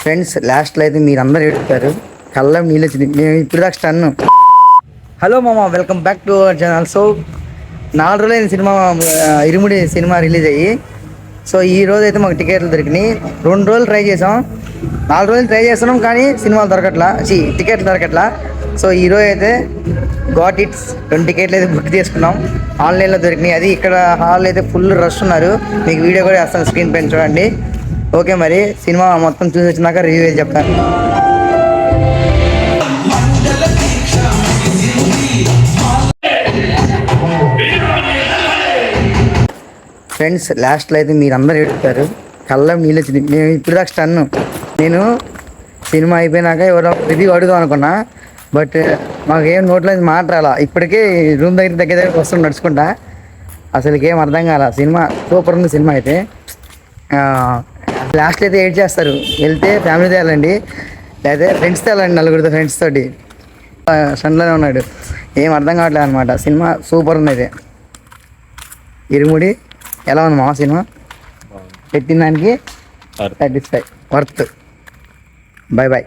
Friends లాస్ట్లో అయితే మీరు అందరూ ఏడుస్తారు, కళ్ళం నీళ్ళు వచ్చింది. మేము ఇప్పుడు దాకా స్టన్ను. హలో మామ, welcome back to our channel. So 4 రోజులైన సినిమా ఇరుముడి సినిమా రిలీజ్ అయ్యి, సో ఈ రోజు అయితే మాకు టికెట్లు దొరికినాయి. 2 రోజులు ట్రై చేసాం, 4 రోజులు ట్రై చేస్తున్నాం, కానీ సినిమాలు దొరకట్లా, టికెట్లు దొరకట్లా. సో ఈరోజు అయితే గాట్ ఇట్స్ 2 టికెట్లు అయితే బుక్ చేసుకున్నాం, ఆన్లైన్లో దొరికినాయి. అది ఇక్కడ హాల్ అయితే ఫుల్ రష్ ఉన్నారు, మీకు వీడియో కూడా వేస్తాను, స్క్రీన్ పైన చూడండి. ఓకే, మరి సినిమా మొత్తం చూసి వచ్చినాక రివ్యూ చెప్తాను. ఫ్రెండ్స్ లాస్ట్లో అయితే మీరు అందరూ ఏడుస్తారు, కళ్ళం నీళ్ళు వచ్చింది. మేము ఇప్పుడు దాకా స్టన్ను. నేను సినిమా అయిపోయినాక ఎవరో రివ్యూ అడుగుదాం అనుకున్నా, బట్ మాకేం నోట్లో మాట రాలా. ఇప్పటికే రూమ్ దగ్గర వస్తుంది నడుచుకుంటా, అసలుకి ఏం అర్థం కాల. సినిమా సూపర్ ఉంది. సినిమా అయితే లాస్ట్లో అయితే ఏడ్ చేస్తారు. వెళ్తే ఫ్యామిలీతో వెళ్ళండి, లేకపోతే ఫ్రెండ్స్తో వెళ్ళండి, నలుగురితో ఫ్రెండ్స్ తోటి. సన్లోనే ఉన్నాడు, ఏం అర్థం కావట్లేదు అనమాట. సినిమా సూపర్ ఉంది. అయితే ఇరుముడి ఎలా ఉంది మా సినిమా? పెట్టిన దానికి సాటిస్ఫై, వర్త్. Bye bye.